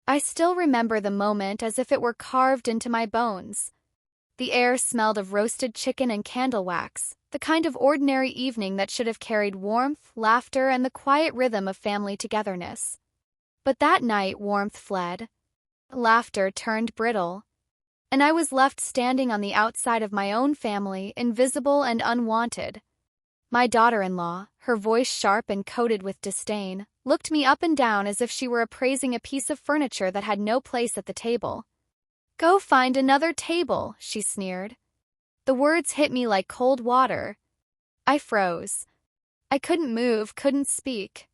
I still remember the moment as if it were carved into my bones. The air smelled of roasted chicken and candle wax, the kind of ordinary evening that should have carried warmth, laughter, and the quiet rhythm of family togetherness. But that night warmth fled. Laughter turned brittle. And I was left standing on the outside of my own family, invisible and unwanted. My daughter-in-law, her voice sharp and coated with disdain, looked me up and down as if she were appraising a piece of furniture that had no place at the table. "Go find another table," she sneered. The words hit me like cold water. I froze. I couldn't move, couldn't speak.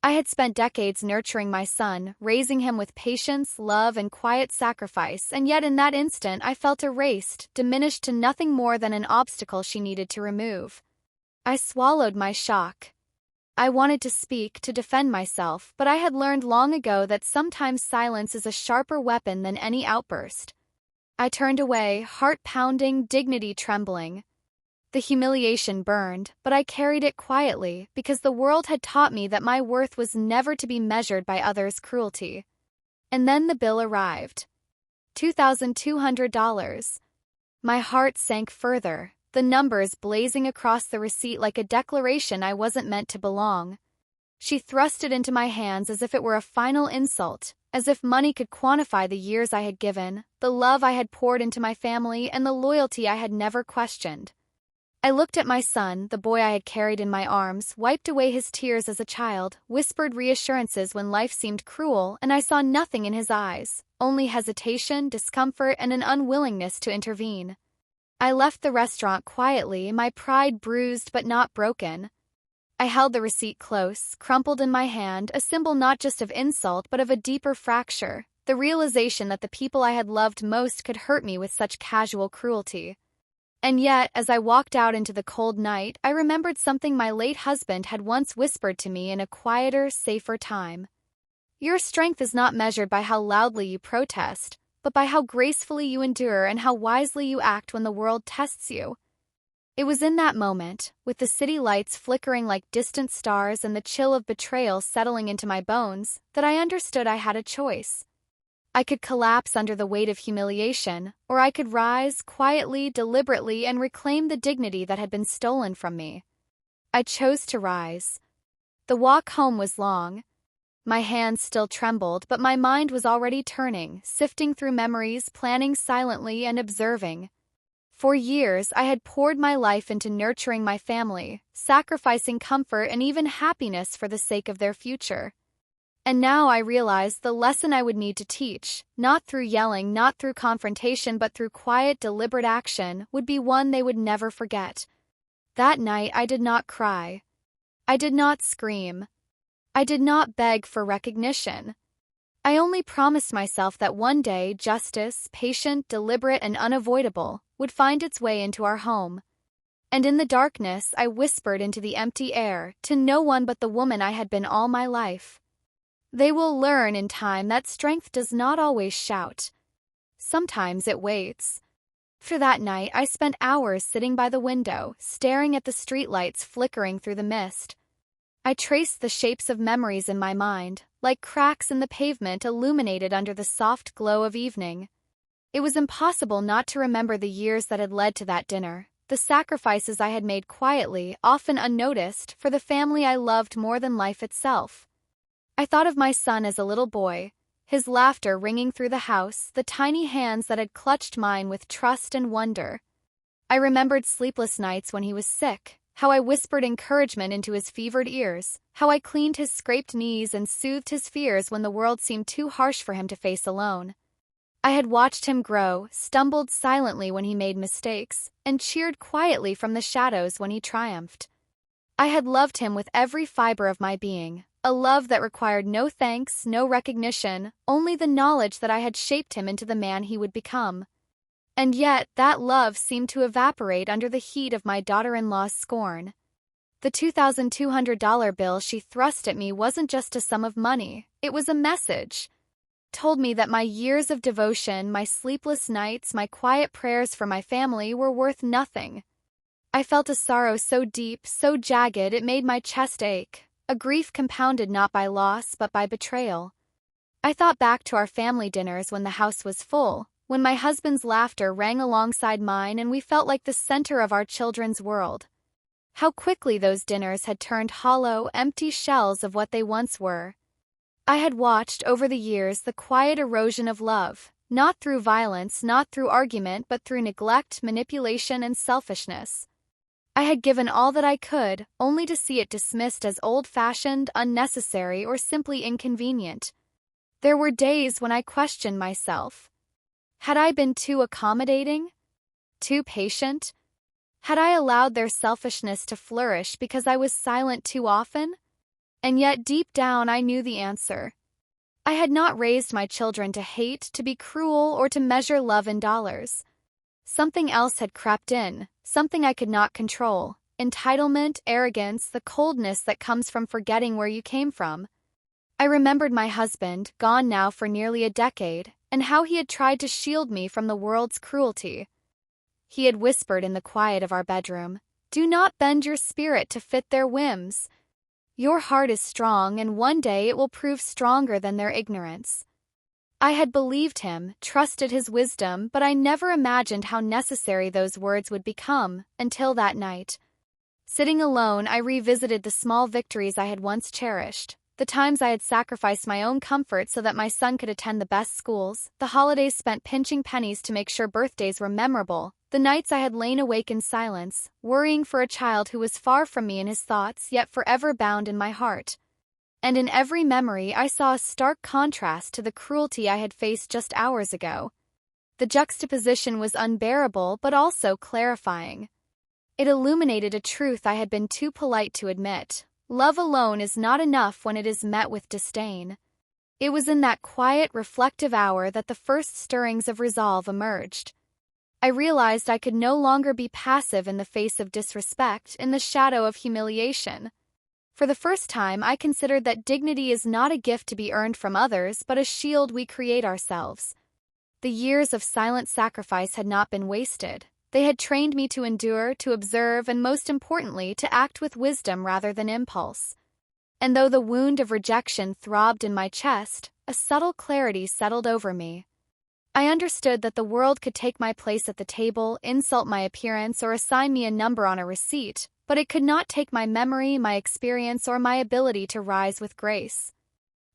I had spent decades nurturing my son, raising him with patience, love, and quiet sacrifice, and yet in that instant I felt erased, diminished to nothing more than an obstacle she needed to remove. I swallowed my shock. I wanted to speak, to defend myself, but I had learned long ago that sometimes silence is a sharper weapon than any outburst. I turned away, heart pounding, dignity trembling. The humiliation burned, but I carried it quietly because the world had taught me that my worth was never to be measured by others' cruelty. And then the bill arrived. $2,200. My heart sank further, the numbers blazing across the receipt like a declaration I wasn't meant to belong. She thrust it into my hands as if it were a final insult, as if money could quantify the years I had given, the love I had poured into my family, and the loyalty I had never questioned. I looked at my son, the boy I had carried in my arms, wiped away his tears as a child, whispered reassurances when life seemed cruel, and I saw nothing in his eyes, only hesitation, discomfort, and an unwillingness to intervene. I left the restaurant quietly, my pride bruised but not broken. I held the receipt close, crumpled in my hand, a symbol not just of insult but of a deeper fracture, the realization that the people I had loved most could hurt me with such casual cruelty. And yet, as I walked out into the cold night, I remembered something my late husband had once whispered to me in a quieter, safer time. "Your strength is not measured by how loudly you protest, but by how gracefully you endure and how wisely you act when the world tests you." It was in that moment, with the city lights flickering like distant stars and the chill of betrayal settling into my bones, that I understood I had a choice. I could collapse under the weight of humiliation, or I could rise, quietly, deliberately, and reclaim the dignity that had been stolen from me. I chose to rise. The walk home was long. My hands still trembled, but my mind was already turning, sifting through memories, planning silently, and observing. For years, I had poured my life into nurturing my family, sacrificing comfort and even happiness for the sake of their future. And now I realized the lesson I would need to teach, not through yelling, not through confrontation, but through quiet, deliberate action, would be one they would never forget. That night I did not cry. I did not scream. I did not beg for recognition. I only promised myself that one day justice, patient, deliberate, and unavoidable, would find its way into our home. And in the darkness I whispered into the empty air, to no one but the woman I had been all my life. They will learn in time that strength does not always shout. Sometimes it waits. For that night, I spent hours sitting by the window, staring at the streetlights flickering through the mist. I traced the shapes of memories in my mind, like cracks in the pavement illuminated under the soft glow of evening. It was impossible not to remember the years that had led to that dinner, the sacrifices I had made quietly, often unnoticed, for the family I loved more than life itself. I thought of my son as a little boy, his laughter ringing through the house, the tiny hands that had clutched mine with trust and wonder. I remembered sleepless nights when he was sick, how I whispered encouragement into his fevered ears, how I cleaned his scraped knees and soothed his fears when the world seemed too harsh for him to face alone. I had watched him grow, stumbled silently when he made mistakes, and cheered quietly from the shadows when he triumphed. I had loved him with every fiber of my being, a love that required no thanks, no recognition, only the knowledge that I had shaped him into the man he would become. And yet, that love seemed to evaporate under the heat of my daughter-in-law's scorn. The $2,200 bill she thrust at me wasn't just a sum of money, it was a message. It told me that my years of devotion, my sleepless nights, my quiet prayers for my family were worth nothing. I felt a sorrow so deep, so jagged it made my chest ache. A grief compounded not by loss but by betrayal. I thought back to our family dinners when the house was full, when my husband's laughter rang alongside mine and we felt like the center of our children's world. How quickly those dinners had turned hollow, empty shells of what they once were. I had watched over the years the quiet erosion of love, not through violence, not through argument, but through neglect, manipulation, and selfishness. I had given all that I could, only to see it dismissed as old-fashioned, unnecessary, or simply inconvenient. There were days when I questioned myself. Had I been too accommodating? Too patient? Had I allowed their selfishness to flourish because I was silent too often? And yet deep down I knew the answer. I had not raised my children to hate, to be cruel, or to measure love in dollars. Something else had crept in, something I could not control: entitlement, arrogance, the coldness that comes from forgetting where you came from. I remembered my husband, gone now for nearly a decade, and how he had tried to shield me from the world's cruelty. He had whispered in the quiet of our bedroom, "Do not bend your spirit to fit their whims. Your heart is strong, and one day it will prove stronger than their ignorance." I had believed him, trusted his wisdom, but I never imagined how necessary those words would become, until that night. Sitting alone, I revisited the small victories I had once cherished. The times I had sacrificed my own comfort so that my son could attend the best schools, the holidays spent pinching pennies to make sure birthdays were memorable, the nights I had lain awake in silence, worrying for a child who was far from me in his thoughts yet forever bound in my heart. And in every memory I saw a stark contrast to the cruelty I had faced just hours ago. The juxtaposition was unbearable but also clarifying. It illuminated a truth I had been too polite to admit. Love alone is not enough when it is met with disdain. It was in that quiet, reflective hour that the first stirrings of resolve emerged. I realized I could no longer be passive in the face of disrespect, in the shadow of humiliation. For the first time, I considered that dignity is not a gift to be earned from others, but a shield we create ourselves. The years of silent sacrifice had not been wasted. They had trained me to endure, to observe, and most importantly, to act with wisdom rather than impulse. And though the wound of rejection throbbed in my chest, a subtle clarity settled over me. I understood that the world could take my place at the table, insult my appearance, or assign me a number on a receipt, but it could not take my memory, my experience, or my ability to rise with grace.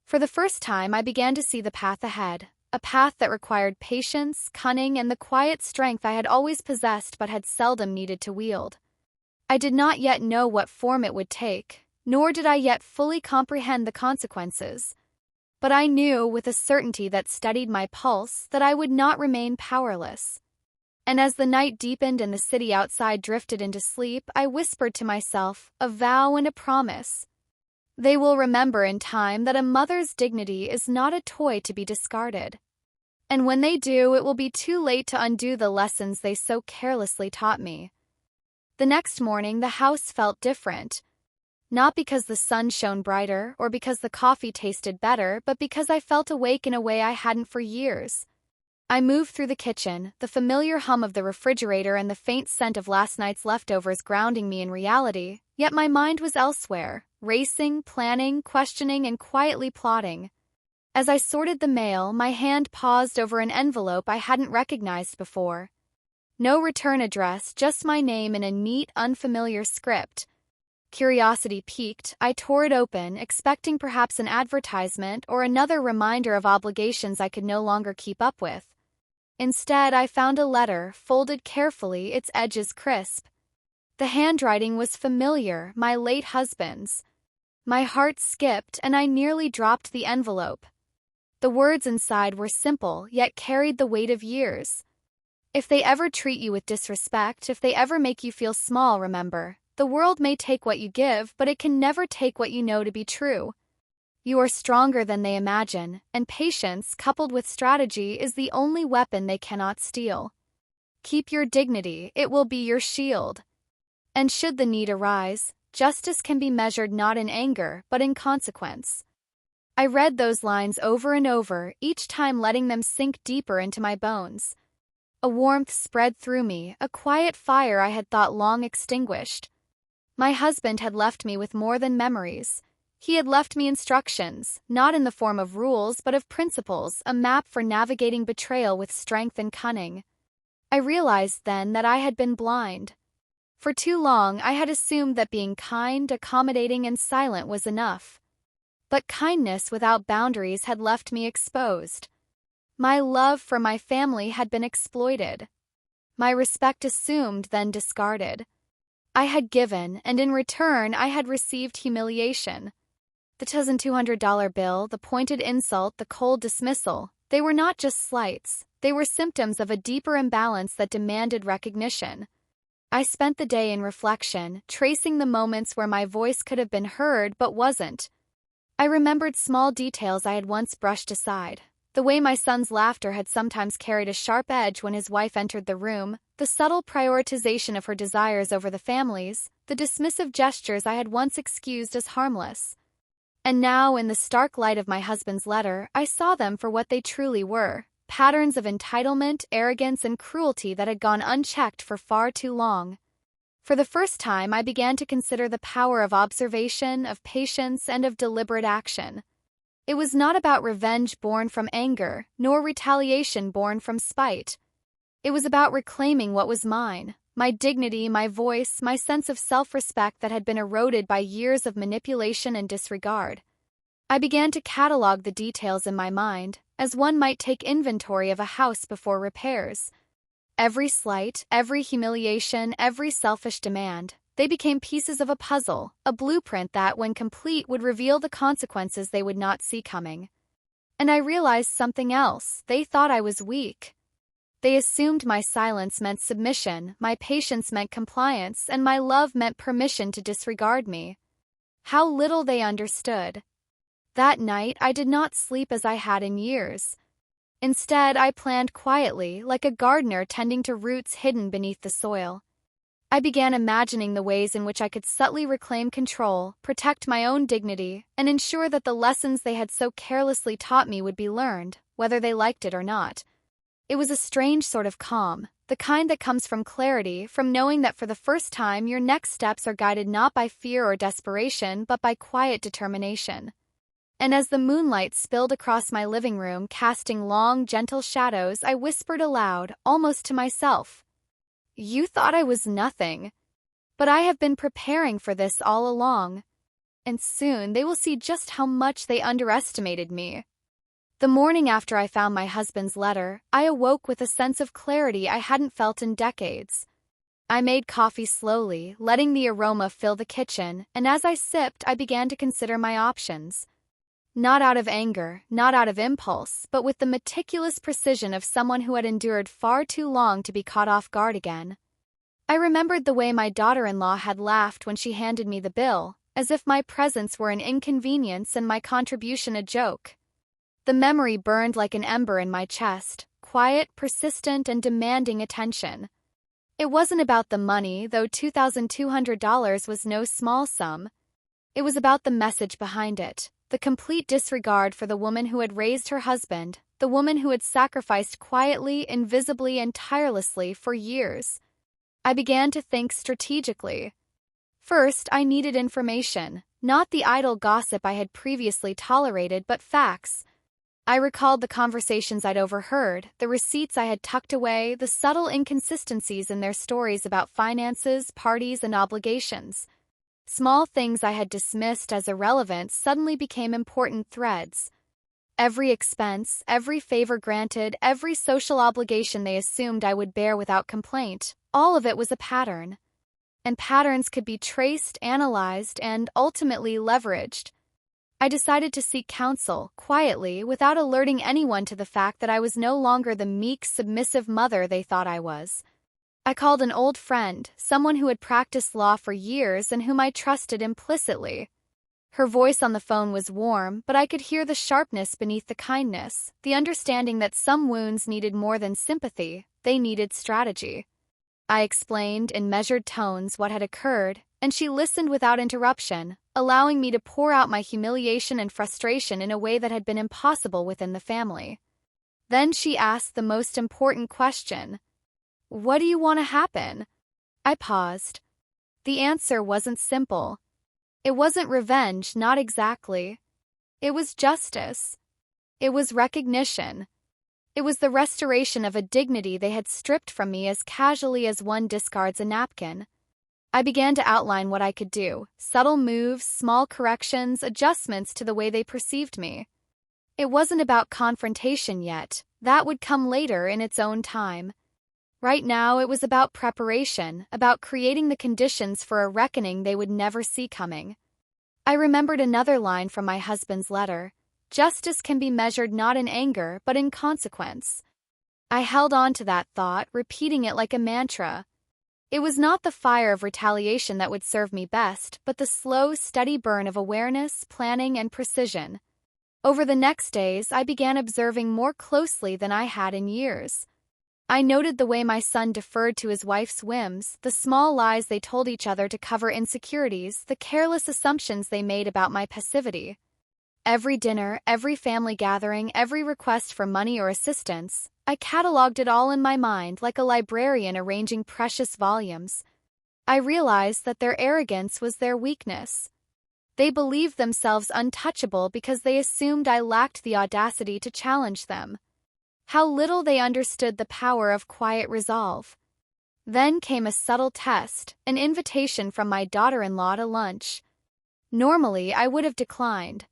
For the first time, I began to see the path ahead. A path that required patience, cunning, and the quiet strength I had always possessed but had seldom needed to wield. I did not yet know what form it would take, nor did I yet fully comprehend the consequences. But I knew, with a certainty that steadied my pulse, that I would not remain powerless. And as the night deepened and the city outside drifted into sleep, I whispered to myself, a vow and a promise. They will remember in time that a mother's dignity is not a toy to be discarded. And when they do, it will be too late to undo the lessons they so carelessly taught me. The next morning, the house felt different. Not because the sun shone brighter or because the coffee tasted better, but because I felt awake in a way I hadn't for years. I moved through the kitchen, the familiar hum of the refrigerator and the faint scent of last night's leftovers grounding me in reality, yet my mind was elsewhere, racing, planning, questioning, and quietly plotting. As I sorted the mail, my hand paused over an envelope I hadn't recognized before. No return address, just my name in a neat, unfamiliar script. Curiosity piqued, I tore it open, expecting perhaps an advertisement or another reminder of obligations I could no longer keep up with. Instead, I found a letter, folded carefully, its edges crisp. The handwriting was familiar, my late husband's. My heart skipped, and I nearly dropped the envelope. The words inside were simple, yet carried the weight of years. If they ever treat you with disrespect, if they ever make you feel small, remember, the world may take what you give, but it can never take what you know to be true. You are stronger than they imagine, and patience, coupled with strategy, is the only weapon they cannot steal. Keep your dignity, it will be your shield. And should the need arise, justice can be measured not in anger, but in consequence. I read those lines over and over, each time letting them sink deeper into my bones. A warmth spread through me, a quiet fire I had thought long extinguished. My husband had left me with more than memories. He had left me instructions, not in the form of rules but of principles, a map for navigating betrayal with strength and cunning. I realized then that I had been blind. For too long I had assumed that being kind, accommodating, and silent was enough. But kindness without boundaries had left me exposed. My love for my family had been exploited. My respect assumed, then discarded. I had given, and in return I had received humiliation. The $1,200 bill, the pointed insult, the cold dismissal, they were not just slights, they were symptoms of a deeper imbalance that demanded recognition. I spent the day in reflection, tracing the moments where my voice could have been heard but wasn't. I remembered small details I had once brushed aside. The way my son's laughter had sometimes carried a sharp edge when his wife entered the room, the subtle prioritization of her desires over the family's, the dismissive gestures I had once excused as harmless. And now, in the stark light of my husband's letter, I saw them for what they truly were, patterns of entitlement, arrogance, and cruelty that had gone unchecked for far too long. For the first time, I began to consider the power of observation, of patience, and of deliberate action. It was not about revenge born from anger, nor retaliation born from spite. It was about reclaiming what was mine, my dignity, my voice, my sense of self-respect that had been eroded by years of manipulation and disregard. I began to catalog the details in my mind, as one might take inventory of a house before repairs. Every slight, every humiliation, every selfish demand, they became pieces of a puzzle, a blueprint that, when complete, would reveal the consequences they would not see coming. And I realized something else. They thought I was weak. They assumed my silence meant submission, my patience meant compliance, and my love meant permission to disregard me. How little they understood. That night, I did not sleep as I had in years. Instead, I planned quietly, like a gardener tending to roots hidden beneath the soil. I began imagining the ways in which I could subtly reclaim control, protect my own dignity, and ensure that the lessons they had so carelessly taught me would be learned, whether they liked it or not. It was a strange sort of calm, the kind that comes from clarity, from knowing that for the first time your next steps are guided not by fear or desperation but by quiet determination. And as the moonlight spilled across my living room, casting long, gentle shadows, I whispered aloud, almost to myself, "You thought I was nothing. But I have been preparing for this all along. And soon they will see just how much they underestimated me." The morning after I found my husband's letter, I awoke with a sense of clarity I hadn't felt in decades. I made coffee slowly, letting the aroma fill the kitchen, and as I sipped, I began to consider my options. Not out of anger, not out of impulse, but with the meticulous precision of someone who had endured far too long to be caught off guard again. I remembered the way my daughter-in-law had laughed when she handed me the bill, as if my presence were an inconvenience and my contribution a joke. The memory burned like an ember in my chest, quiet, persistent, and demanding attention. It wasn't about the money, though $2,200 was no small sum. It was about the message behind it. The complete disregard for the woman who had raised her husband, the woman who had sacrificed quietly, invisibly, and tirelessly for years. I began to think strategically. First, I needed information, not the idle gossip I had previously tolerated, but facts. I recalled the conversations I'd overheard, the receipts I had tucked away, the subtle inconsistencies in their stories about finances, parties, and obligations. Small things I had dismissed as irrelevant suddenly became important threads. Every expense, every favor granted, every social obligation they assumed I would bear without complaint, all of it was a pattern. And patterns could be traced, analyzed, and ultimately leveraged. I decided to seek counsel, quietly, without alerting anyone to the fact that I was no longer the meek, submissive mother they thought I was. I called an old friend, someone who had practiced law for years and whom I trusted implicitly. Her voice on the phone was warm, but I could hear the sharpness beneath the kindness, the understanding that some wounds needed more than sympathy, they needed strategy. I explained in measured tones what had occurred, and she listened without interruption, allowing me to pour out my humiliation and frustration in a way that had been impossible within the family. Then she asked the most important question. "What do you want to happen?" I paused. The answer wasn't simple. It wasn't revenge, not exactly. It was justice. It was recognition. It was the restoration of a dignity they had stripped from me as casually as one discards a napkin. I began to outline what I could do, subtle moves, small corrections, adjustments to the way they perceived me. It wasn't about confrontation yet. That would come later in its own time. Right now, it was about preparation, about creating the conditions for a reckoning they would never see coming. I remembered another line from my husband's letter. Justice can be measured not in anger, but in consequence. I held on to that thought, repeating it like a mantra. It was not the fire of retaliation that would serve me best, but the slow, steady burn of awareness, planning, and precision. Over the next days, I began observing more closely than I had in years. I noted the way my son deferred to his wife's whims, the small lies they told each other to cover insecurities, the careless assumptions they made about my passivity. Every dinner, every family gathering, every request for money or assistance, I catalogued it all in my mind like a librarian arranging precious volumes. I realized that their arrogance was their weakness. They believed themselves untouchable because they assumed I lacked the audacity to challenge them. How little they understood the power of quiet resolve. Then came a subtle test, an invitation from my daughter-in-law to lunch. Normally, I would have declined.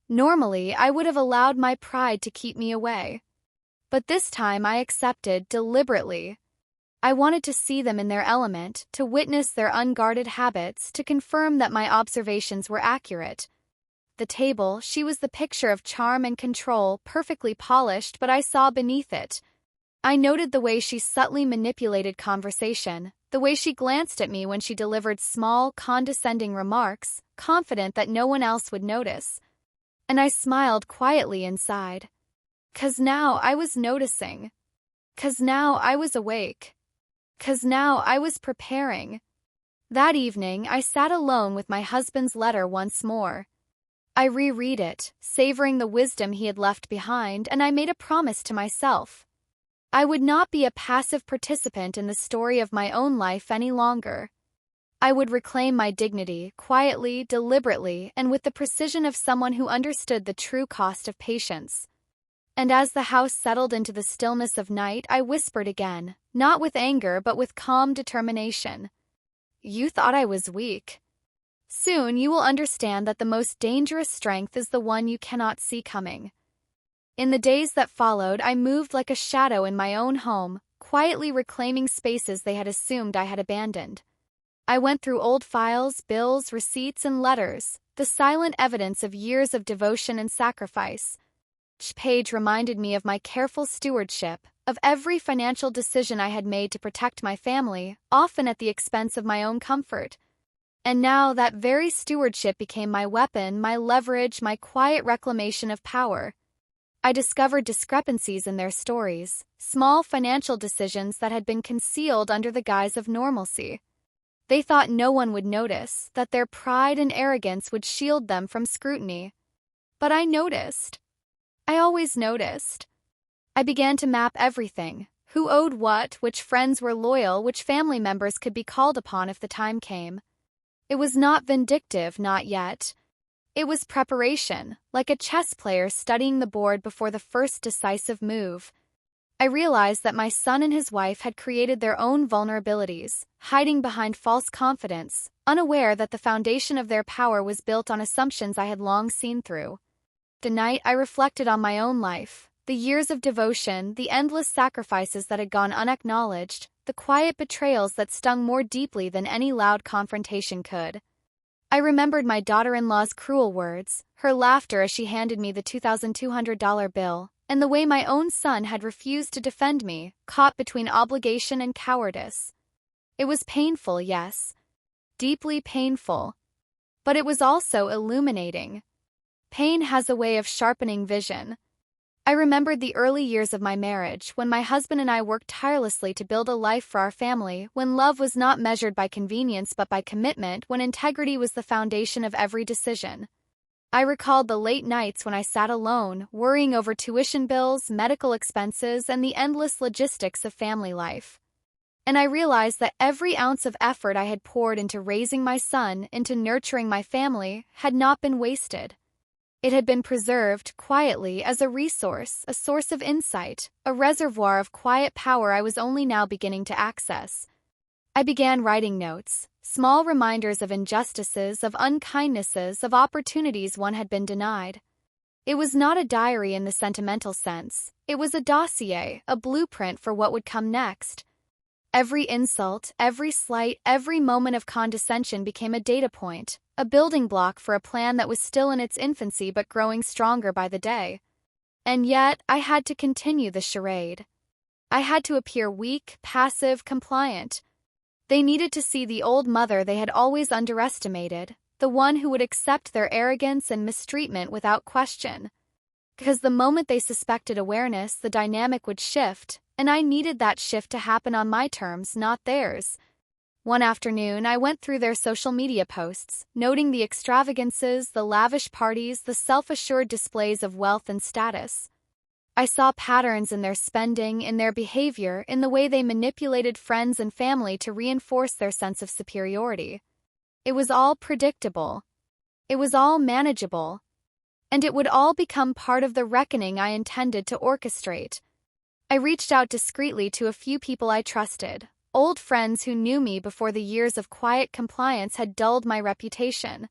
Normally, I would have allowed my pride to keep me away. But this time I accepted deliberately. I wanted to see them in their element, to witness their unguarded habits, to confirm that my observations were accurate. The table, she was the picture of charm and control, perfectly polished, but I saw beneath it. I noted the way she subtly manipulated conversation, the way she glanced at me when she delivered small, condescending remarks, confident that no one else would notice. And I smiled quietly inside. 'Cause now I was noticing. 'Cause now I was awake. 'Cause now I was preparing. That evening, I sat alone with my husband's letter once more. I reread it, savoring the wisdom he had left behind, and I made a promise to myself. I would not be a passive participant in the story of my own life any longer. I would reclaim my dignity, quietly, deliberately, and with the precision of someone who understood the true cost of patience. And as the house settled into the stillness of night, I whispered again, not with anger but with calm determination. You thought I was weak. Soon you will understand that the most dangerous strength is the one you cannot see coming. In the days that followed, I moved like a shadow in my own home, quietly reclaiming spaces they had assumed I had abandoned. I went through old files, bills, receipts, and letters, the silent evidence of years of devotion and sacrifice. Each page reminded me of my careful stewardship, of every financial decision I had made to protect my family, often at the expense of my own comfort. And now that very stewardship became my weapon, my leverage, my quiet reclamation of power. I discovered discrepancies in their stories, small financial decisions that had been concealed under the guise of normalcy. They thought no one would notice, that their pride and arrogance would shield them from scrutiny. But I noticed. I always noticed. I began to map everything: who owed what, which friends were loyal, which family members could be called upon if the time came. It was not vindictive, not yet. It was preparation, like a chess player studying the board before the first decisive move. I realized that my son and his wife had created their own vulnerabilities, hiding behind false confidence, unaware that the foundation of their power was built on assumptions I had long seen through. The night I reflected on my own life, the years of devotion, the endless sacrifices that had gone unacknowledged, the quiet betrayals that stung more deeply than any loud confrontation could. I remembered my daughter-in-law's cruel words, her laughter as she handed me the $2,200 bill, and the way my own son had refused to defend me, caught between obligation and cowardice. It was painful, yes. Deeply painful. But it was also illuminating. Pain has a way of sharpening vision. I remembered the early years of my marriage, when my husband and I worked tirelessly to build a life for our family, when love was not measured by convenience but by commitment, when integrity was the foundation of every decision. I recalled the late nights when I sat alone, worrying over tuition bills, medical expenses, and the endless logistics of family life. and I realized that every ounce of effort I had poured into raising my son, into nurturing my family, had not been wasted. It had been preserved quietly as a resource, a source of insight, a reservoir of quiet power I was only now beginning to access. I began writing notes, small reminders of injustices, of unkindnesses, of opportunities one had been denied. It was not a diary in the sentimental sense. It was a dossier, a blueprint for what would come next. Every insult, every slight, every moment of condescension became a data point, a building block for a plan that was still in its infancy but growing stronger by the day. And yet, I had to continue the charade. I had to appear weak, passive, compliant. They needed to see the old mother they had always underestimated, the one who would accept their arrogance and mistreatment without question. Because the moment they suspected awareness, the dynamic would shift, and I needed that shift to happen on my terms, not theirs. One afternoon, I went through their social media posts, noting the extravagances, the lavish parties, the self-assured displays of wealth and status. I saw patterns in their spending, in their behavior, in the way they manipulated friends and family to reinforce their sense of superiority. It was all predictable. It was all manageable. And it would all become part of the reckoning I intended to orchestrate. I reached out discreetly to a few people I trusted, old friends who knew me before the years of quiet compliance had dulled my reputation.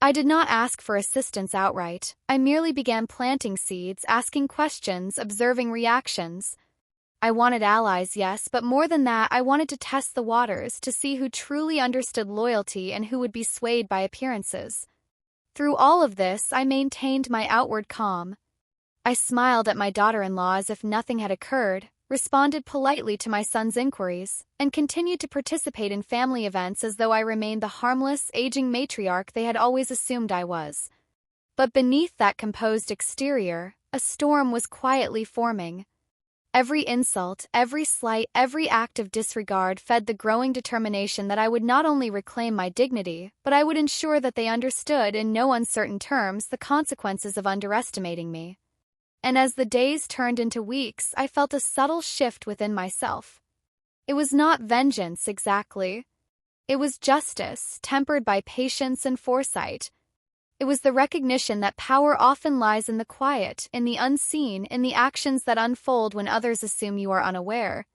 I did not ask for assistance outright. I merely began planting seeds, asking questions, observing reactions. I wanted allies, yes, but more than that, I wanted to test the waters, to see who truly understood loyalty and who would be swayed by appearances. Through all of this, I maintained my outward calm. I smiled at my daughter-in-law as if nothing had occurred, responded politely to my son's inquiries, and continued to participate in family events as though I remained the harmless, aging matriarch they had always assumed I was. But beneath that composed exterior, a storm was quietly forming. Every insult, every slight, every act of disregard fed the growing determination that I would not only reclaim my dignity, but I would ensure that they understood in no uncertain terms the consequences of underestimating me. And as the days turned into weeks, I felt a subtle shift within myself. It was not vengeance exactly. It was justice, tempered by patience and foresight. It was the recognition that power often lies in the quiet, in the unseen, in the actions that unfold when others assume you are unaware.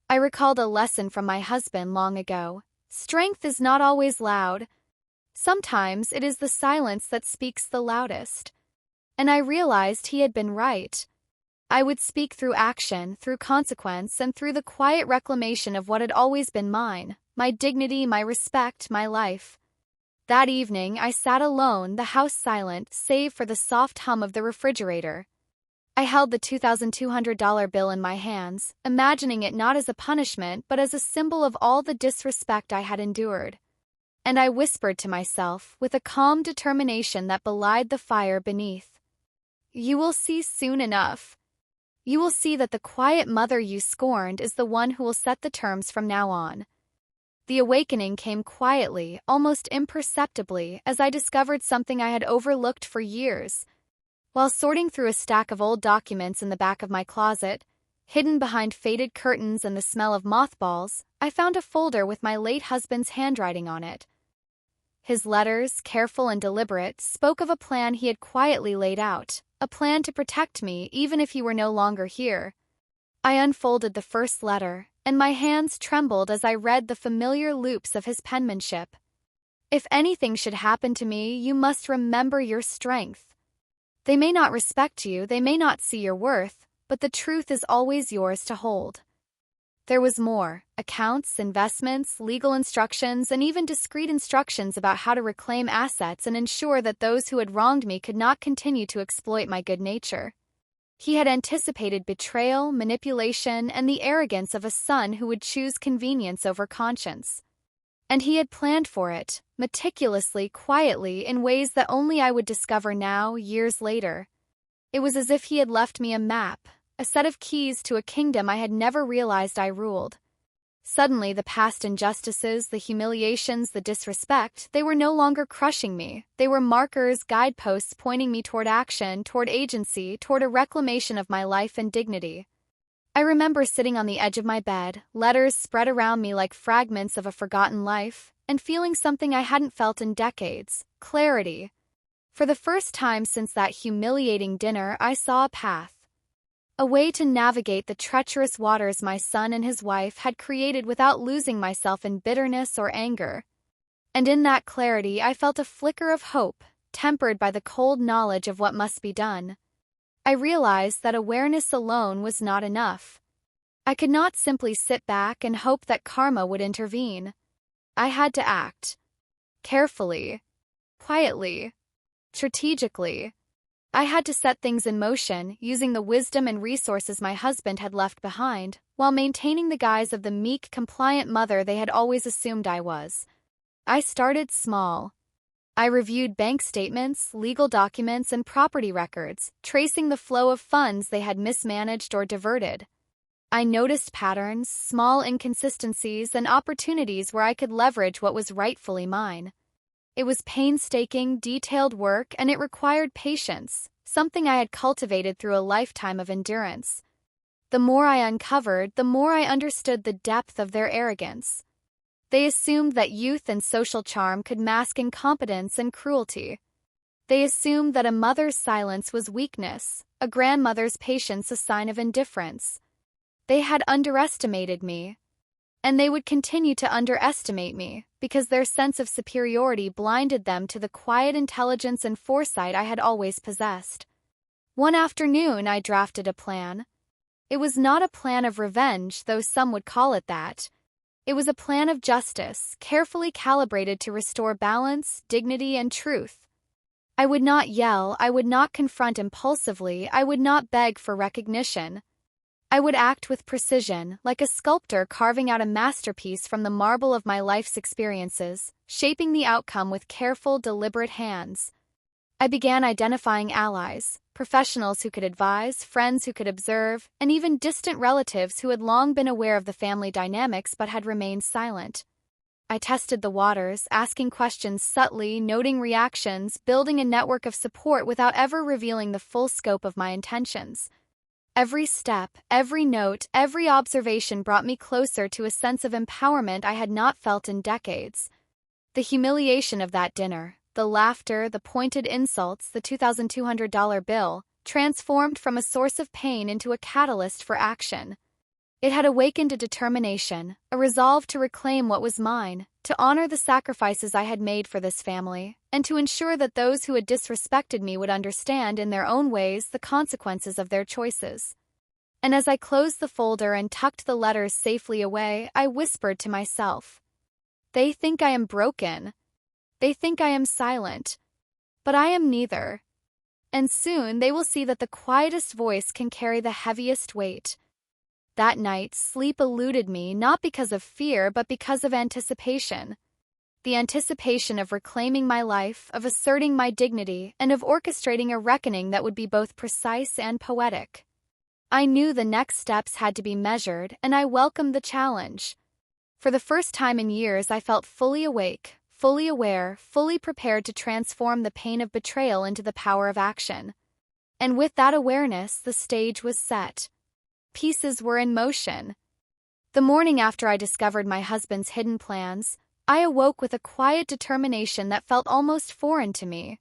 I recalled a lesson from my husband long ago. Strength is not always loud. Sometimes it is the silence that speaks the loudest. And I realized he had been right. I would speak through action, through consequence, and through the quiet reclamation of what had always been mine, my dignity, my respect, my life. That evening, I sat alone, the house silent, save for the soft hum of the refrigerator. I held the $2,200 bill in my hands, imagining it not as a punishment but as a symbol of all the disrespect I had endured. And I whispered to myself, with a calm determination that belied the fire beneath, "You will see soon enough. You will see that the quiet mother you scorned is the one who will set the terms from now on." The awakening came quietly, almost imperceptibly, as I discovered something I had overlooked for years. While sorting through a stack of old documents in the back of my closet, hidden behind faded curtains and the smell of mothballs, I found a folder with my late husband's handwriting on it. His letters, careful and deliberate, spoke of a plan he had quietly laid out, a plan to protect me even if he were no longer here. I unfolded the first letter, and my hands trembled as I read the familiar loops of his penmanship. "If anything should happen to me, you must remember your strength. They may not respect you, they may not see your worth, but the truth is always yours to hold." There was more: accounts, investments, legal instructions, and even discreet instructions about how to reclaim assets and ensure that those who had wronged me could not continue to exploit my good nature. He had anticipated betrayal, manipulation, and the arrogance of a son who would choose convenience over conscience. And he had planned for it, meticulously, quietly, in ways that only I would discover now, years later. It was as if he had left me a map, a set of keys to a kingdom I had never realized I ruled. Suddenly, the past injustices, the humiliations, the disrespect, they were no longer crushing me. They were markers, guideposts pointing me toward action, toward agency, toward a reclamation of my life and dignity. I remember sitting on the edge of my bed, letters spread around me like fragments of a forgotten life, and feeling something I hadn't felt in decades: clarity. For the first time since that humiliating dinner, I saw a path. A way to navigate the treacherous waters my son and his wife had created without losing myself in bitterness or anger. And in that clarity I felt a flicker of hope, tempered by the cold knowledge of what must be done. I realized that awareness alone was not enough. I could not simply sit back and hope that karma would intervene. I had to act. Carefully. Quietly. Strategically. I had to set things in motion, using the wisdom and resources my husband had left behind, while maintaining the guise of the meek, compliant mother they had always assumed I was. I started small. I reviewed bank statements, legal documents, and property records, tracing the flow of funds they had mismanaged or diverted. I noticed patterns, small inconsistencies, and opportunities where I could leverage what was rightfully mine. It was painstaking, detailed work, and it required patience, something I had cultivated through a lifetime of endurance. The more I uncovered, the more I understood the depth of their arrogance. They assumed that youth and social charm could mask incompetence and cruelty. They assumed that a mother's silence was weakness, a grandmother's patience a sign of indifference. They had underestimated me. And they would continue to underestimate me, because their sense of superiority blinded them to the quiet intelligence and foresight I had always possessed. One afternoon I drafted a plan. It was not a plan of revenge, though some would call it that. It was a plan of justice, carefully calibrated to restore balance, dignity, and truth. I would not yell, I would not confront impulsively, I would not beg for recognition. I would act with precision, like a sculptor carving out a masterpiece from the marble of my life's experiences, shaping the outcome with careful, deliberate hands. I began identifying allies, professionals who could advise, friends who could observe, and even distant relatives who had long been aware of the family dynamics but had remained silent. I tested the waters, asking questions subtly, noting reactions, building a network of support without ever revealing the full scope of my intentions. Every step, every note, every observation brought me closer to a sense of empowerment I had not felt in decades. The humiliation of that dinner, the laughter, the pointed insults, the $2,200 bill, transformed from a source of pain into a catalyst for action. It had awakened a determination, a resolve to reclaim what was mine, to honor the sacrifices I had made for this family, and to ensure that those who had disrespected me would understand in their own ways the consequences of their choices. And as I closed the folder and tucked the letters safely away, I whispered to myself, "They think I am broken. They think I am silent. But I am neither. And soon they will see that the quietest voice can carry the heaviest weight." That night, sleep eluded me not because of fear but because of anticipation. The anticipation of reclaiming my life, of asserting my dignity, and of orchestrating a reckoning that would be both precise and poetic. I knew the next steps had to be measured, and I welcomed the challenge. For the first time in years, I felt fully awake, fully aware, fully prepared to transform the pain of betrayal into the power of action. And with that awareness, the stage was set. Pieces were in motion. The morning after I discovered my husband's hidden plans, I awoke with a quiet determination that felt almost foreign to me.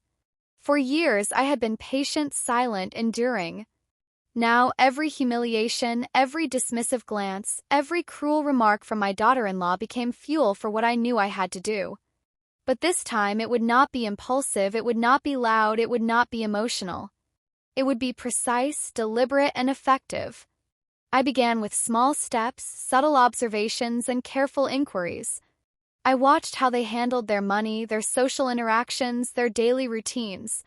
For years, I had been patient, silent, enduring. Now, every humiliation, every dismissive glance, every cruel remark from my daughter-in-law became fuel for what I knew I had to do. But this time, it would not be impulsive, it would not be loud, it would not be emotional. It would be precise, deliberate, and effective. I began with small steps, subtle observations, and careful inquiries. I watched how they handled their money, their social interactions, their daily routines.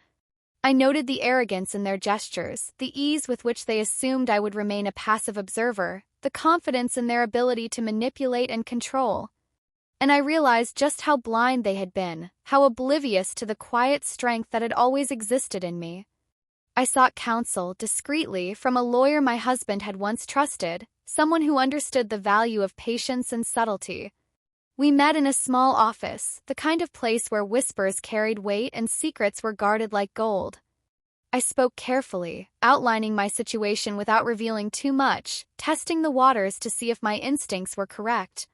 I noted the arrogance in their gestures, the ease with which they assumed I would remain a passive observer, the confidence in their ability to manipulate and control. And I realized just how blind they had been, how oblivious to the quiet strength that had always existed in me. I sought counsel, discreetly, from a lawyer my husband had once trusted, someone who understood the value of patience and subtlety. We met in a small office, the kind of place where whispers carried weight and secrets were guarded like gold. I spoke carefully, outlining my situation without revealing too much, testing the waters to see if my instincts were correct.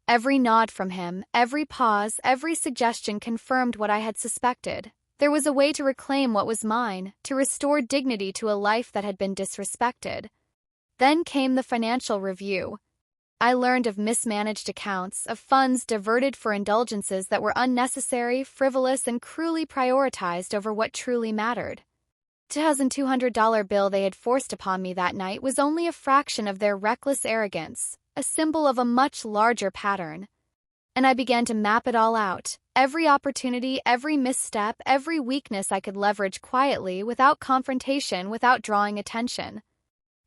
Every nod from him, every pause, every suggestion confirmed what I had suspected. There was a way to reclaim what was mine, to restore dignity to a life that had been disrespected. Then came the financial review. I learned of mismanaged accounts, of funds diverted for indulgences that were unnecessary, frivolous, and cruelly prioritized over what truly mattered. The $2,200 bill they had forced upon me that night was only a fraction of their reckless arrogance, a symbol of a much larger pattern. And I began to map it all out, every opportunity, every misstep, every weakness I could leverage quietly, without confrontation, without drawing attention.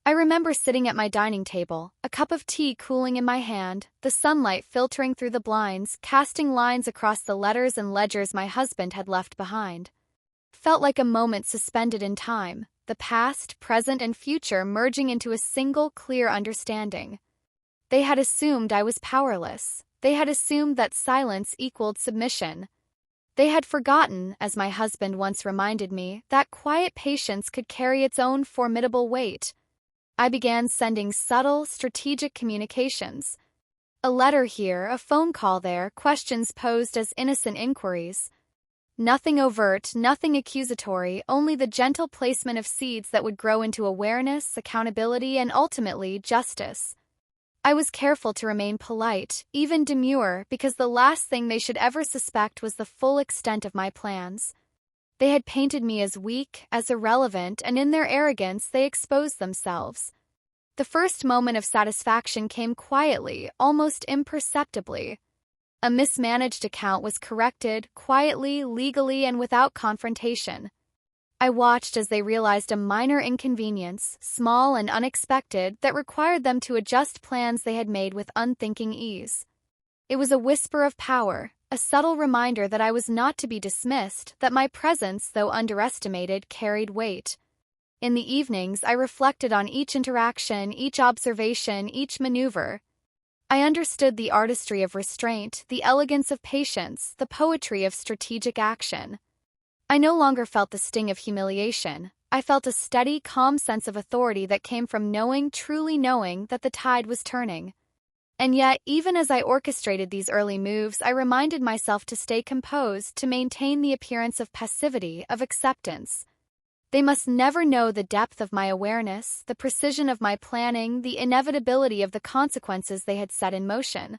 I remember sitting at my dining table, a cup of tea cooling in my hand, the sunlight filtering through the blinds, casting lines across the letters and ledgers my husband had left behind. Felt like a moment suspended in time, the past, present, and future merging into a single clear understanding. They had assumed I was powerless. They had assumed that silence equaled submission. They had forgotten, as my husband once reminded me, that quiet patience could carry its own formidable weight. I began sending subtle, strategic communications. A letter here, a phone call there, questions posed as innocent inquiries. Nothing overt, nothing accusatory, only the gentle placement of seeds that would grow into awareness, accountability, and ultimately justice. I was careful to remain polite, even demure, because the last thing they should ever suspect was the full extent of my plans. They had painted me as weak, as irrelevant, and in their arrogance they exposed themselves. The first moment of satisfaction came quietly, almost imperceptibly. A mismanaged account was corrected, quietly, legally, and without confrontation. I watched as they realized a minor inconvenience, small and unexpected, that required them to adjust plans they had made with unthinking ease. It was a whisper of power, a subtle reminder that I was not to be dismissed, that my presence, though underestimated, carried weight. In the evenings, I reflected on each interaction, each observation, each maneuver. I understood the artistry of restraint, the elegance of patience, the poetry of strategic action. I no longer felt the sting of humiliation. I felt a steady, calm sense of authority that came from knowing, truly knowing, that the tide was turning. And yet, even as I orchestrated these early moves, I reminded myself to stay composed, to maintain the appearance of passivity, of acceptance. They must never know the depth of my awareness, the precision of my planning, the inevitability of the consequences they had set in motion.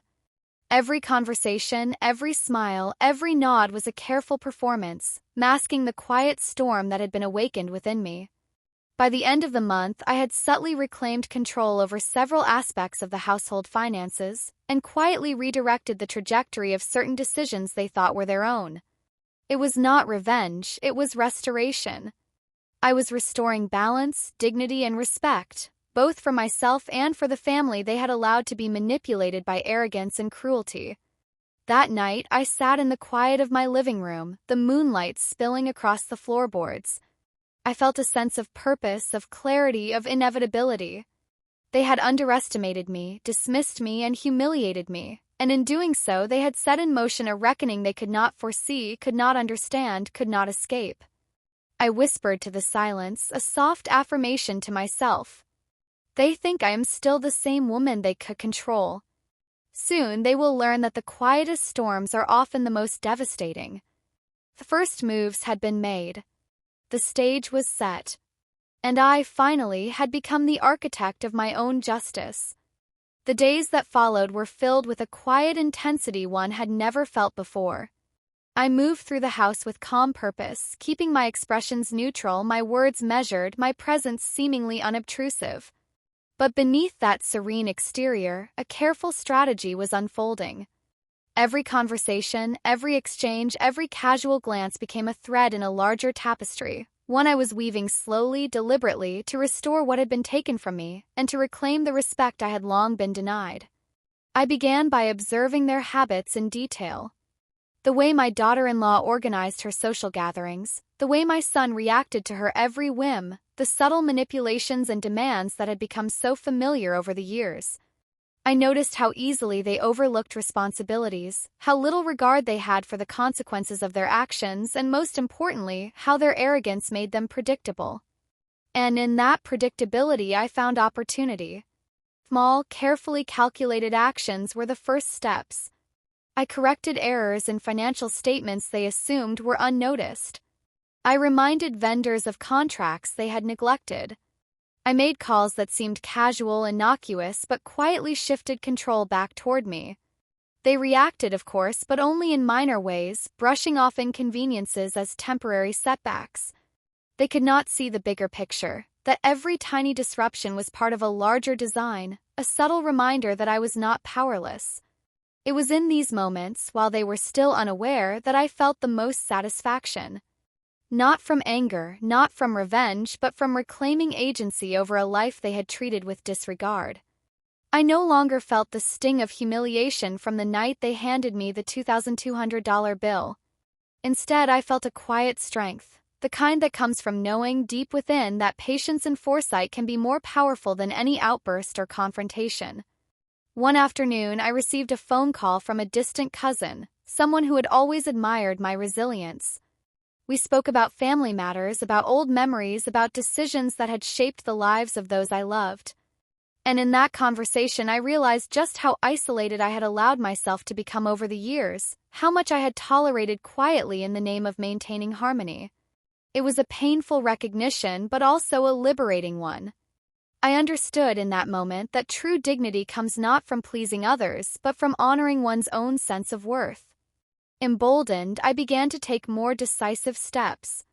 Every conversation, every smile, every nod was a careful performance, masking the quiet storm that had been awakened within me. By the end of the month, I had subtly reclaimed control over several aspects of the household finances, and quietly redirected the trajectory of certain decisions they thought were their own. It was not revenge, it was restoration. I was restoring balance, dignity, and respect, both for myself and for the family they had allowed to be manipulated by arrogance and cruelty. That night, I sat in the quiet of my living room, the moonlight spilling across the floorboards. I felt a sense of purpose, of clarity, of inevitability. They had underestimated me, dismissed me, and humiliated me, and in doing so they had set in motion a reckoning they could not foresee, could not understand, could not escape. I whispered to the silence, a soft affirmation to myself. They think I am still the same woman they could control. Soon they will learn that the quietest storms are often the most devastating. The first moves had been made. The stage was set. And I, finally, had become the architect of my own justice. The days that followed were filled with a quiet intensity one had never felt before. I moved through the house with calm purpose, keeping my expressions neutral, my words measured, my presence seemingly unobtrusive. But beneath that serene exterior, a careful strategy was unfolding. Every conversation, every exchange, every casual glance became a thread in a larger tapestry, one I was weaving slowly, deliberately, to restore what had been taken from me, and to reclaim the respect I had long been denied. I began by observing their habits in detail. The way my daughter-in-law organized her social gatherings, the way my son reacted to her every whim, the subtle manipulations and demands that had become so familiar over the years. I noticed how easily they overlooked responsibilities, how little regard they had for the consequences of their actions, and most importantly, how their arrogance made them predictable. And in that predictability, I found opportunity. Small, carefully calculated actions were the first steps. I corrected errors in financial statements they assumed were unnoticed. I reminded vendors of contracts they had neglected. I made calls that seemed casual, innocuous, but quietly shifted control back toward me. They reacted, of course, but only in minor ways, brushing off inconveniences as temporary setbacks. They could not see the bigger picture, that every tiny disruption was part of a larger design, a subtle reminder that I was not powerless. It was in these moments, while they were still unaware, that I felt the most satisfaction. Not from anger, not from revenge, but from reclaiming agency over a life they had treated with disregard. I no longer felt the sting of humiliation from the night they handed me the $2,200 bill. Instead, I felt a quiet strength, the kind that comes from knowing deep within that patience and foresight can be more powerful than any outburst or confrontation. One afternoon, I received a phone call from a distant cousin, someone who had always admired my resilience. We spoke about family matters, about old memories, about decisions that had shaped the lives of those I loved. And in that conversation, I realized just how isolated I had allowed myself to become over the years, how much I had tolerated quietly in the name of maintaining harmony. It was a painful recognition, but also a liberating one. I understood in that moment that true dignity comes not from pleasing others, but from honoring one's own sense of worth. Emboldened, I began to take more decisive steps.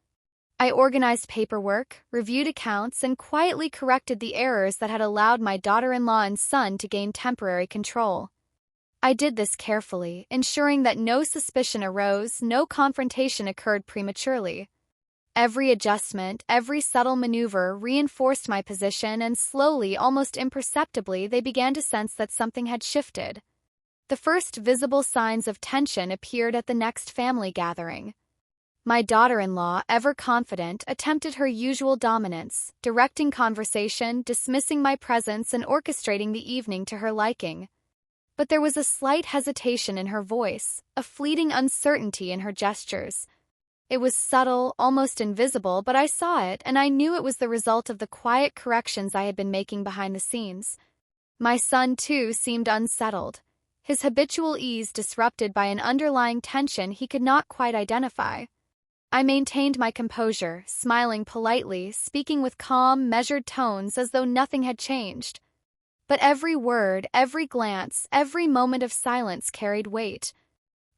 I organized paperwork, reviewed accounts, and quietly corrected the errors that had allowed my daughter-in-law and son to gain temporary control. I did this carefully, ensuring that no suspicion arose, no confrontation occurred prematurely. Every adjustment, every subtle maneuver reinforced my position, and slowly, almost imperceptibly, they began to sense that something had shifted. The first visible signs of tension appeared at the next family gathering. My daughter-in-law, ever confident, attempted her usual dominance, directing conversation, dismissing my presence, and orchestrating the evening to her liking. But there was a slight hesitation in her voice, a fleeting uncertainty in her gestures. It was subtle, almost invisible, but I saw it, and I knew it was the result of the quiet corrections I had been making behind the scenes. My son, too, seemed unsettled, his habitual ease disrupted by an underlying tension he could not quite identify. I maintained my composure, smiling politely, speaking with calm, measured tones as though nothing had changed. But every word, every glance, every moment of silence carried weight.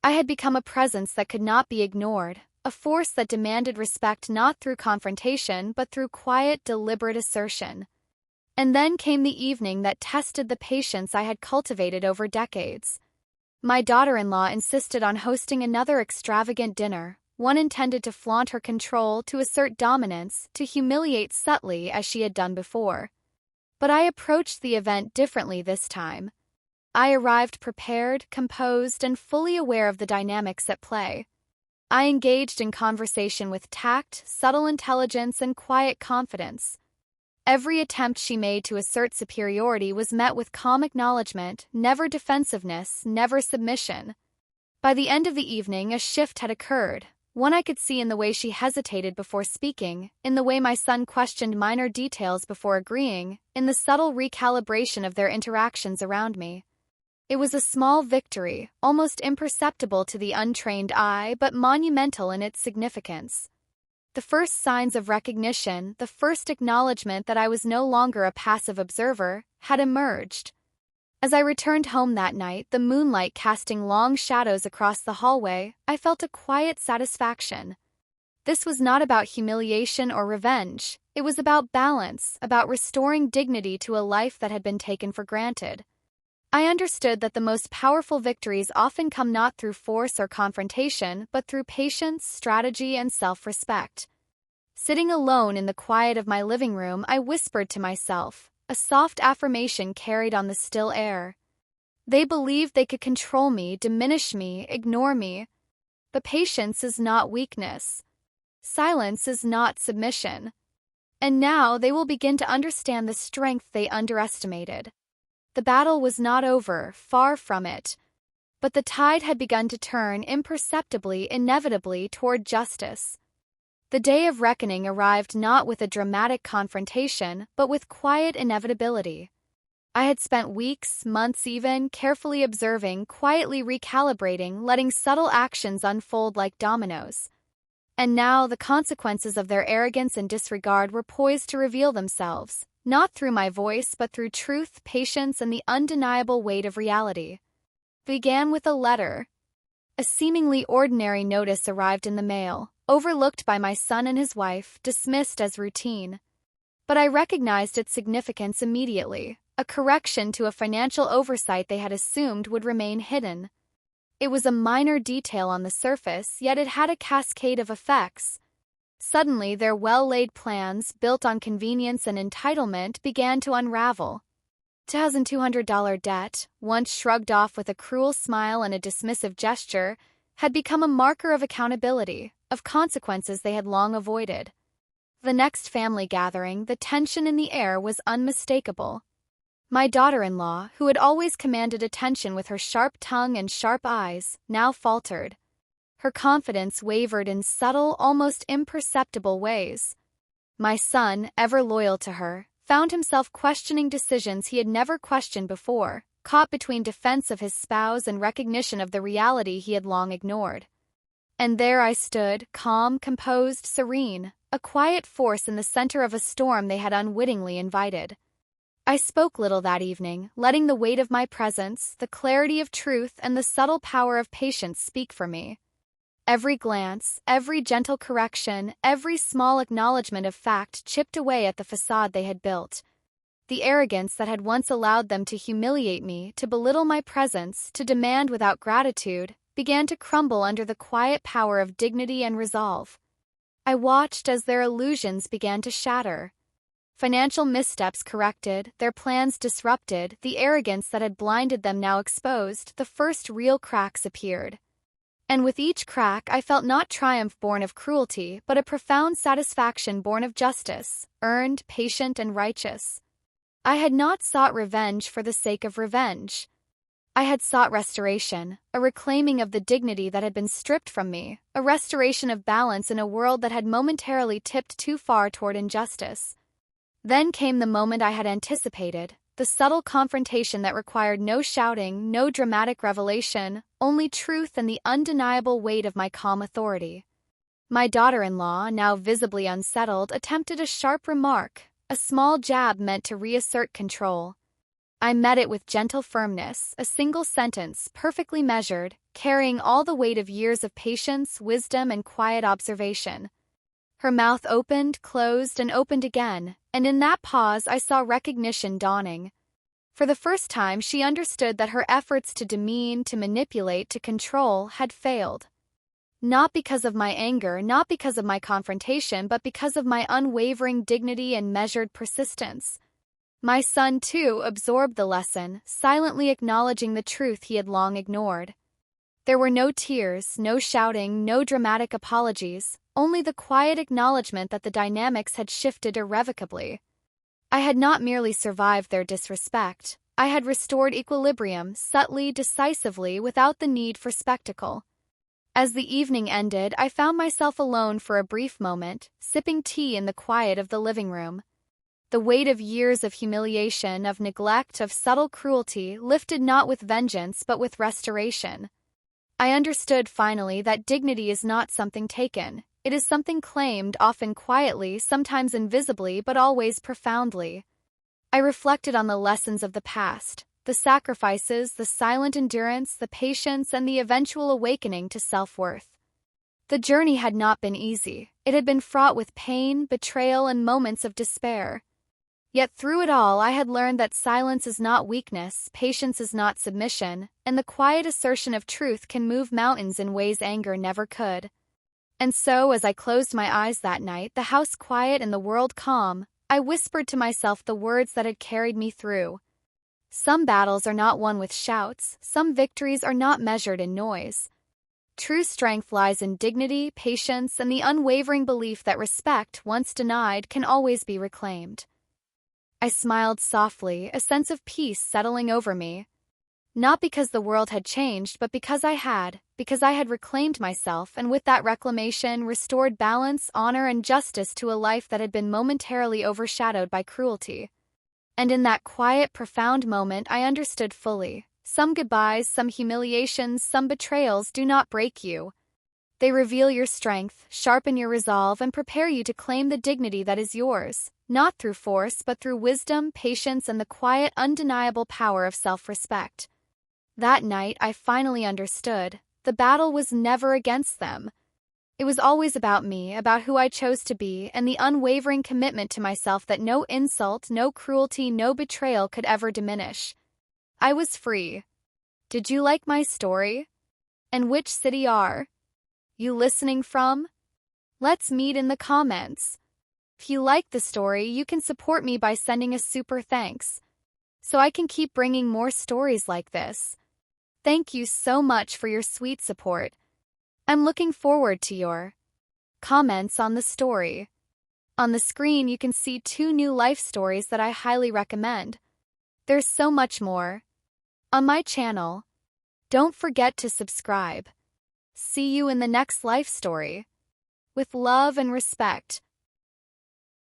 I had become a presence that could not be ignored, a force that demanded respect not through confrontation but through quiet, deliberate assertion. And then came the evening that tested the patience I had cultivated over decades. My daughter-in-law insisted on hosting another extravagant dinner, one intended to flaunt her control, to assert dominance, to humiliate subtly as she had done before. But I approached the event differently this time. I arrived prepared, composed, and fully aware of the dynamics at play. I engaged in conversation with tact, subtle intelligence, and quiet confidence. Every attempt she made to assert superiority was met with calm acknowledgement, never defensiveness, never submission. By the end of the evening, a shift had occurred, one I could see in the way she hesitated before speaking, in the way my son questioned minor details before agreeing, in the subtle recalibration of their interactions around me. It was a small victory, almost imperceptible to the untrained eye, but monumental in its significance. The first signs of recognition, the first acknowledgement that I was no longer a passive observer, had emerged. As I returned home that night, the moonlight casting long shadows across the hallway, I felt a quiet satisfaction. This was not about humiliation or revenge. It was about balance, about restoring dignity to a life that had been taken for granted. I understood that the most powerful victories often come not through force or confrontation, but through patience, strategy, and self-respect. Sitting alone in the quiet of my living room, I whispered to myself, a soft affirmation carried on the still air. They believed they could control me, diminish me, ignore me. But patience is not weakness. Silence is not submission. And now they will begin to understand the strength they underestimated. The battle was not over, far from it. But the tide had begun to turn imperceptibly, inevitably toward justice. The day of reckoning arrived not with a dramatic confrontation, but with quiet inevitability. I had spent weeks, months even, carefully observing, quietly recalibrating, letting subtle actions unfold like dominoes. And now the consequences of their arrogance and disregard were poised to reveal themselves, not through my voice but through truth, patience, and the undeniable weight of reality. Began with a letter. A seemingly ordinary notice arrived in the mail, overlooked by my son and his wife, dismissed as routine. But I recognized its significance immediately, a correction to a financial oversight they had assumed would remain hidden. It was a minor detail on the surface, yet it had a cascade of effects. Suddenly, their well-laid plans, built on convenience and entitlement, began to unravel. $2,200 debt, once shrugged off with a cruel smile and a dismissive gesture, had become a marker of accountability, of consequences they had long avoided. The next family gathering, the tension in the air was unmistakable. My daughter-in-law, who had always commanded attention with her sharp tongue and sharp eyes, now faltered. Her confidence wavered in subtle, almost imperceptible ways. My son, ever loyal to her, found himself questioning decisions he had never questioned before, caught between defense of his spouse and recognition of the reality he had long ignored. And there I stood, calm, composed, serene, a quiet force in the center of a storm they had unwittingly invited. I spoke little that evening, letting the weight of my presence, the clarity of truth, and the subtle power of patience speak for me. Every glance, every gentle correction, every small acknowledgement of fact chipped away at the facade they had built. The arrogance that had once allowed them to humiliate me, to belittle my presence, to demand without gratitude, began to crumble under the quiet power of dignity and resolve. I watched as their illusions began to shatter. Financial missteps corrected, their plans disrupted, the arrogance that had blinded them now exposed, the first real cracks appeared. And with each crack I felt not triumph born of cruelty, but a profound satisfaction born of justice, earned, patient, and righteous. I had not sought revenge for the sake of revenge. I had sought restoration, a reclaiming of the dignity that had been stripped from me, a restoration of balance in a world that had momentarily tipped too far toward injustice. Then came the moment I had anticipated, the subtle confrontation that required no shouting, no dramatic revelation, only truth and the undeniable weight of my calm authority. My daughter-in-law, now visibly unsettled, attempted a sharp remark, a small jab meant to reassert control. I met it with gentle firmness, a single sentence, perfectly measured, carrying all the weight of years of patience, wisdom, and quiet observation. Her mouth opened, closed, and opened again, and in that pause I saw recognition dawning. For the first time she understood that her efforts to demean, to manipulate, to control had failed. Not because of my anger, not because of my confrontation, but because of my unwavering dignity and measured persistence. My son, too, absorbed the lesson, silently acknowledging the truth he had long ignored. There were no tears, no shouting, no dramatic apologies, only the quiet acknowledgement that the dynamics had shifted irrevocably. I had not merely survived their disrespect, I had restored equilibrium, subtly, decisively, without the need for spectacle. As the evening ended, I found myself alone for a brief moment, sipping tea in the quiet of the living room. The weight of years of humiliation, of neglect, of subtle cruelty, lifted not with vengeance but with restoration. I understood finally that dignity is not something taken. It is something claimed, often quietly, sometimes invisibly, but always profoundly. I reflected on the lessons of the past, the sacrifices, the silent endurance, the patience, and the eventual awakening to self-worth. The journey had not been easy. It had been fraught with pain, betrayal, and moments of despair. Yet through it all I had learned that silence is not weakness, patience is not submission, and the quiet assertion of truth can move mountains in ways anger never could. And so, as I closed my eyes that night, the house quiet and the world calm, I whispered to myself the words that had carried me through. Some battles are not won with shouts, some victories are not measured in noise. True strength lies in dignity, patience, and the unwavering belief that respect, once denied, can always be reclaimed. I smiled softly, a sense of peace settling over me. Not because the world had changed, but because I had reclaimed myself, and with that reclamation restored balance, honor, and justice to a life that had been momentarily overshadowed by cruelty. And in that quiet, profound moment, I understood fully. Some goodbyes, some humiliations, some betrayals do not break you. They reveal your strength, sharpen your resolve, and prepare you to claim the dignity that is yours, not through force, but through wisdom, patience, and the quiet, undeniable power of self-respect. That night, I finally understood. The battle was never against them. It was always about me, about who I chose to be, and the unwavering commitment to myself that no insult, no cruelty, no betrayal could ever diminish. I was free. Did you like my story? And which city are you listening from? Let's meet in the comments. If you like the story, you can support me by sending a super thanks, so I can keep bringing more stories like this. Thank you so much for your sweet support. I'm looking forward to your comments on the story. On the screen, you can see 2 new life stories that I highly recommend. There's so much more on my channel. Don't forget to subscribe. See you in the next life story. With love and respect.